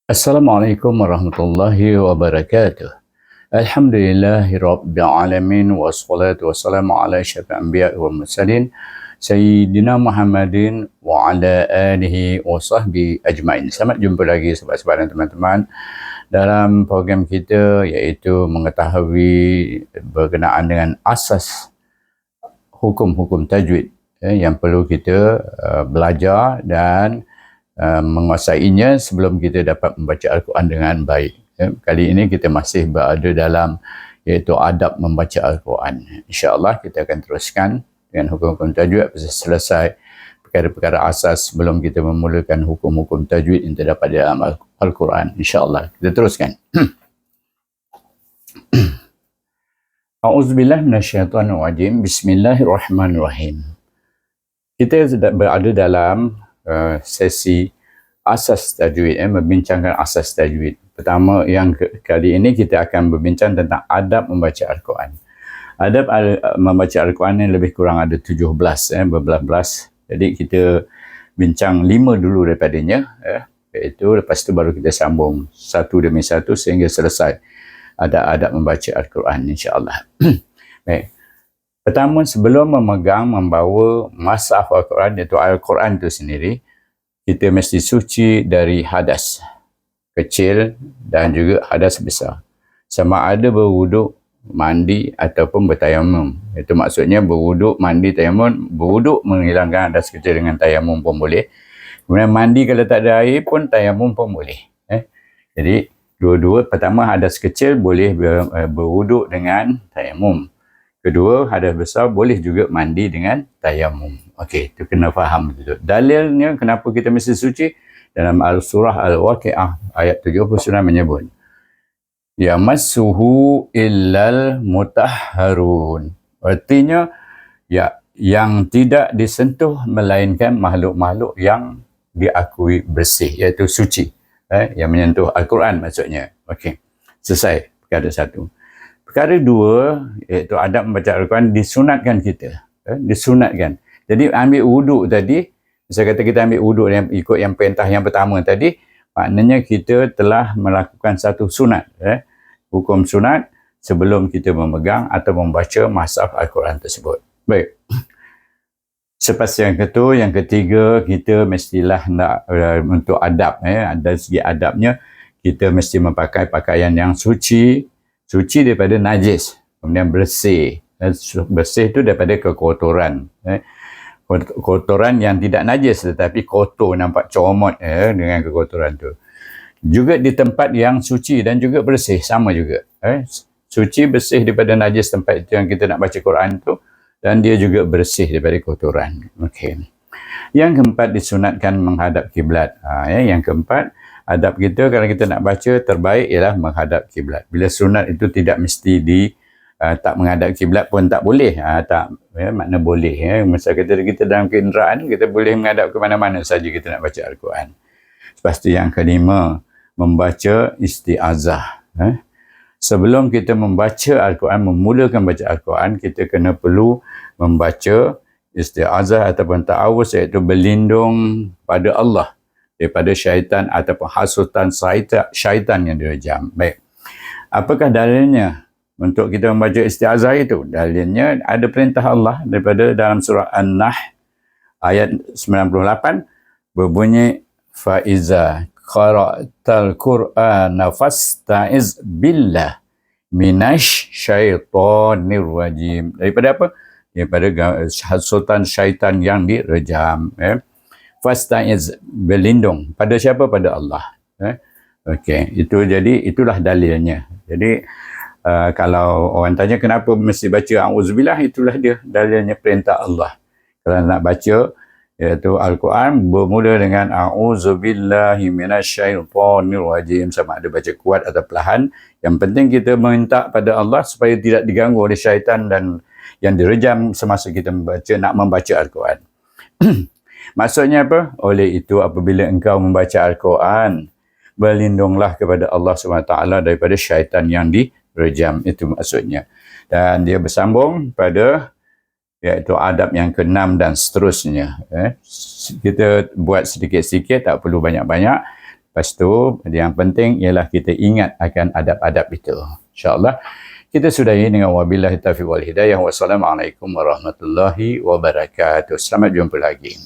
Assalamualaikum warahmatullahi wabarakatuh. Alhamdulillahi rabbil alamin wassalatu wassalamu ala asyrafil anbiya'i wal mursalin sayyidina Muhammadin wa ala alihi wa sahbihi ajmain. Selamat jumpa lagi sahabat-sahabat dan teman-teman dalam program kita iaitu mengetahui berkenaan dengan asas hukum-hukum tajwid yang perlu kita belajar dan menguasainya sebelum kita dapat membaca Al-Quran dengan baik. Kali ini kita masih berada dalam iaitu adab membaca Al-Quran. InsyaAllah kita akan teruskan dengan hukum-hukum tajwid selesai perkara-perkara asas sebelum kita memulakan hukum-hukum tajwid yang terdapat di dalam Al-Quran. InsyaAllah kita teruskan. A'udzubillah minasyaitanirrajim. Bismillahirrahmanirrahim. Kita berada dalam sesi asas tajwid, membincangkan asas tajwid. Pertama, yang kali ini kita akan berbincang tentang adab membaca Al-Quran. Adab membaca Al-Quran ni lebih kurang ada 17, berbelas-belas. Jadi kita bincang 5 dulu daripadanya, iaitu lepas tu baru kita sambung satu demi satu sehingga selesai adab membaca Al-Quran, insya-Allah. Baik. Pertama, sebelum membawa mushaf Al-Quran, iaitu Al-Quran itu sendiri, kita mesti suci dari hadas kecil dan juga hadas besar. Sama ada berwuduk, mandi ataupun bertayamum. Itu maksudnya berwuduk, mandi, tayamum. Berwuduk menghilangkan hadas kecil dengan tayamum pun boleh. Kemudian mandi kalau tak ada air pun tayamum pun boleh. Jadi dua-dua, pertama hadas kecil boleh berwuduk dengan tayamum. Kedua, hadas besar boleh juga mandi dengan tayamum. Okey, itu kena faham betul. Dalilnya kenapa kita mesti suci dalam surah Al-Waqi'ah ayat 79 menyebut yamassuhu illal mutahharun. Artinya yang tidak disentuh melainkan makhluk-makhluk yang diakui bersih, iaitu suci. Yang menyentuh Al-Quran maksudnya. Okey. Selesai perkara satu. Perkara dua, iaitu adab membaca Al-Quran disunatkan kita. Disunatkan. Jadi ambil wuduk tadi, misalnya kata kita ambil wuduk yang ikut yang perintah yang pertama tadi, maknanya kita telah melakukan satu sunat. Hukum sunat sebelum kita memegang atau membaca mushaf Al-Quran tersebut. Baik. Selepas yang ketiga, kita mestilah nak untuk adab. Dari segi adabnya, kita mesti memakai pakaian yang suci daripada najis, kemudian bersih. Bersih itu daripada kekotoran. Kotoran yang tidak najis tetapi kotor, nampak comot dengan kekotoran tu. Juga di tempat yang suci dan juga bersih, sama juga. Suci, bersih daripada najis tempat itu yang kita nak baca Quran tu, dan dia juga bersih daripada kotoran. Okey. Yang keempat, disunatkan menghadap kiblat. Yang keempat, adab kita kalau kita nak baca terbaik ialah menghadap kiblat. Bila sunat itu tidak mesti tak menghadap kiblat pun tak boleh. Makna boleh. Misal kita dalam kenderaan, kita boleh menghadap ke mana-mana saja kita nak baca Al-Quran. Lepas tu yang kelima, membaca isti'azah. Sebelum kita membaca Al-Quran, memulakan baca Al-Quran, kita perlu membaca isti'azah ataupun ta'awuz, iaitu berlindung pada Allah daripada syaitan ataupun hasutan syaitan yang direjam. Baik. Apakah dalilnya untuk kita membaca isti'azah itu? Dalilnya ada perintah Allah daripada dalam surah An-Nahl ayat 98 berbunyi faiza qara'tal Qur'ana fasta'iz billah minasy syaitonir rajim. Daripada apa? Daripada hasutan syaitan yang direjam. Fasta'iz, berlindung. Pada siapa? Pada Allah. Okey, itulah dalilnya. Jadi kalau orang tanya kenapa mesti baca a'udzubillah, itulah dia dalilnya, perintah Allah. Kalau nak baca iaitu Al-Quran bermula dengan a'udzubillahi minasyaitonir rajim, sama ada baca kuat atau perlahan. Yang penting kita minta pada Allah supaya tidak diganggu oleh syaitan dan yang direjam semasa kita membaca Al-Quran. Maksudnya apa? Oleh itu, apabila engkau membaca Al-Quran, berlindunglah kepada Allah SWT daripada syaitan yang direjam. Itu maksudnya. Dan dia bersambung pada iaitu adab yang ke-6 dan seterusnya. Kita buat sedikit-sedikit, tak perlu banyak-banyak. Lepas tu, yang penting ialah kita ingat akan adab-adab itu. InsyaAllah, kita sudahi dengan wabillahi taufiq wal hidayah. Wassalamualaikum warahmatullahi wabarakatuh. Selamat jumpa lagi.